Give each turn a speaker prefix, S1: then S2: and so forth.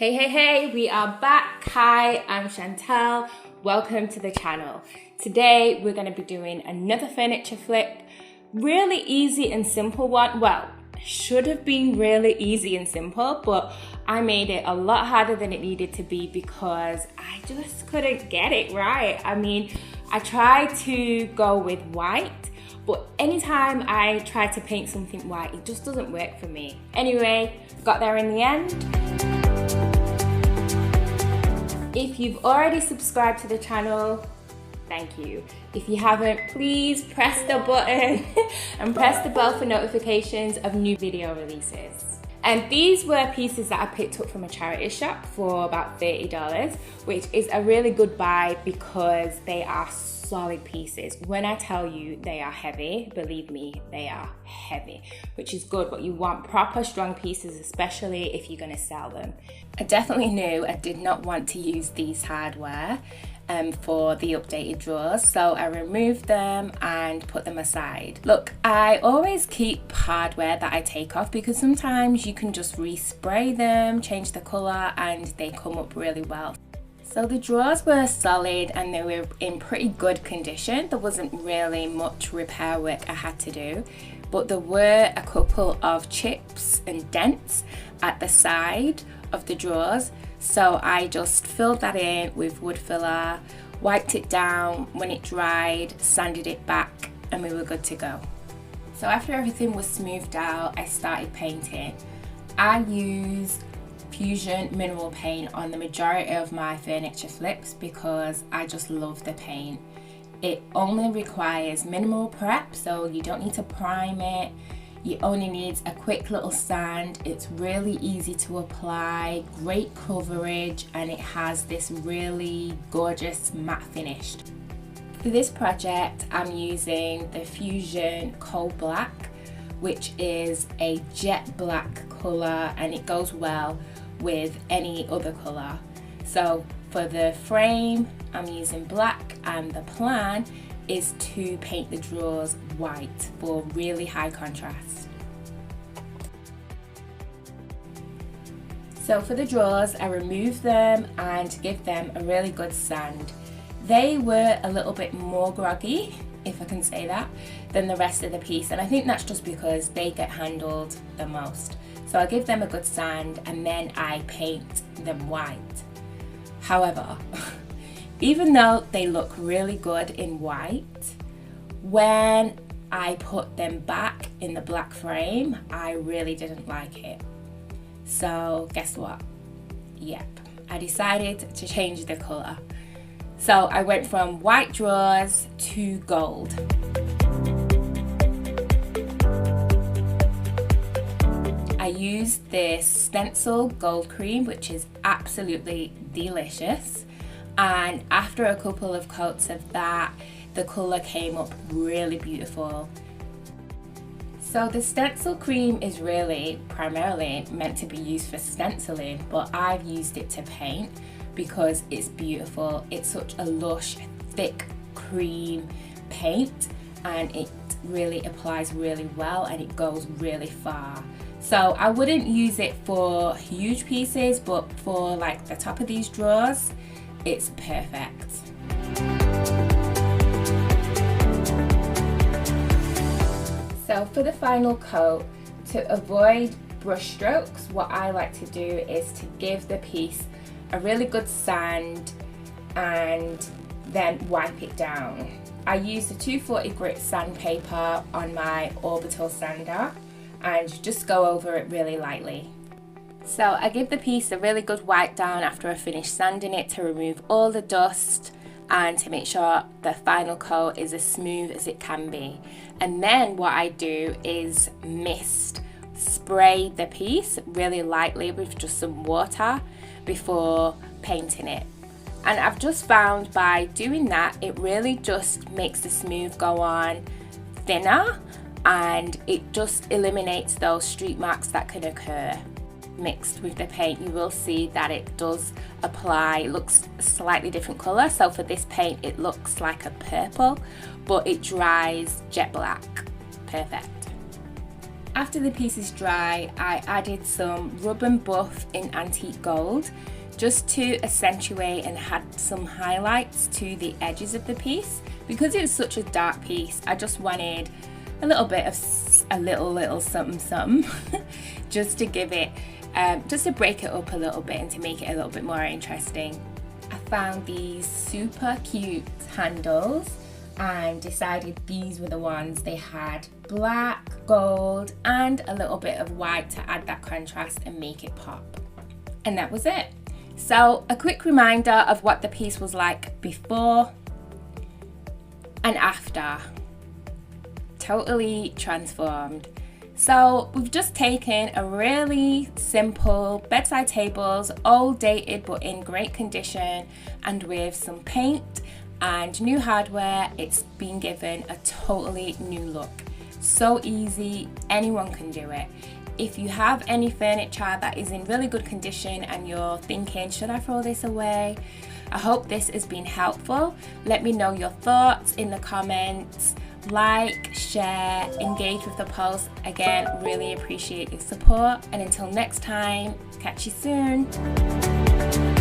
S1: Hey, we are back. Hi, I'm Chantelle. Welcome to the channel. Today we're going to be doing another furniture flip. Really easy and simple one. Well, should have been really easy and simple, but I made it a lot harder than it needed to be because I just couldn't get it right. I mean, I tried to go with white, but anytime I try to paint something white, it just doesn't work for me. Anyway, got there in the end. If you've already subscribed to the channel, thank you. If you haven't, please press the button and press the bell for notifications of new video releases. And these were pieces that I picked up from a charity shop for about $30, which is a really good buy because they are solid pieces. When I tell you they are heavy, believe me, they are heavy, which is good, but you want proper strong pieces, especially if you're going to sell them. I definitely knew I did not want to use these hardware for the updated drawers, so I removed them and put them aside. Look, I always keep hardware that I take off because sometimes you can just respray them, change the colour, and they come up really well. So the drawers were solid and they were in pretty good condition. There wasn't really much repair work I had to do, but there were a couple of chips and dents at the side of the drawers. So I just filled that in with wood filler, wiped it down. When it dried, sanded it back, and we were good to go. So after everything was smoothed out, I started painting. I used Fusion mineral paint on the majority of my furniture flips because I just love the paint. It only requires minimal prep, so you don't need to prime it. You only need a quick little sand. It's really easy to apply, great coverage, and it has this really gorgeous matte finish. For this project, I'm using the Fusion Coal Black, which is a jet black colour, and it goes well with any other colour. So for the frame, I'm using black, and the plan is to paint the drawers white for really high contrast. So for the drawers, I removed them and give them a really good sand. They were a little bit more groggy, if I can say that, than the rest of the piece, and I think that's just because they get handled the most. So I give them a good sand and then I paint them white. However, even though they look really good in white, when I put them back in the black frame, I really didn't like it. So guess what? Yep, I decided to change the colour. So I went from white drawers to gold. I used this stencil gold cream, which is absolutely delicious, and after a couple of coats of that, the colour came up really beautiful. So the stencil cream is really primarily meant to be used for stenciling, but I've used it to paint because it's beautiful. It's such a lush, thick cream paint, and it really applies really well and it goes really far. So I wouldn't use it for huge pieces, but for like the top of these drawers, it's perfect. So for the final coat, to avoid brush strokes, what I like to do is to give the piece a really good sand and then wipe it down. I use the 240 grit sandpaper on my orbital sander and just go over it really lightly. So I give the piece a really good wipe down after I finish sanding it to remove all the dust and to make sure the final coat is as smooth as it can be. And then what I do is mist spray the piece really lightly with just some water before painting it. And I've just found by doing that, it really just makes the smooth go on thinner, and it just eliminates those streak marks that can occur. Mixed with the paint, you will see that it does apply, it looks a slightly different colour. So for this paint, it looks like a purple, but it dries jet black. Perfect. After the piece is dry, I added some rub and buff in antique gold just to accentuate and add some highlights to the edges of the piece. Because it's such a dark piece, I just wanted a little bit of a little something just to give it, just to break it up a little bit and to make it a little bit more interesting. I found these super cute handles and decided these were the ones. They had black, gold and a little bit of white to add that contrast and make it pop. And that was it. So a quick reminder of what the piece was like before and after. Totally transformed. So we've just taken a really simple bedside tables, old dated but in great condition, and with some paint and new hardware, it's been given a totally new look. So easy, anyone can do it. If you have any furniture that is in really good condition and you're thinking, should I throw this away? I hope this has been helpful. Let me know your thoughts in the comments. Like, share, engage with the post. Again, really appreciate your support. And until next time, catch you soon.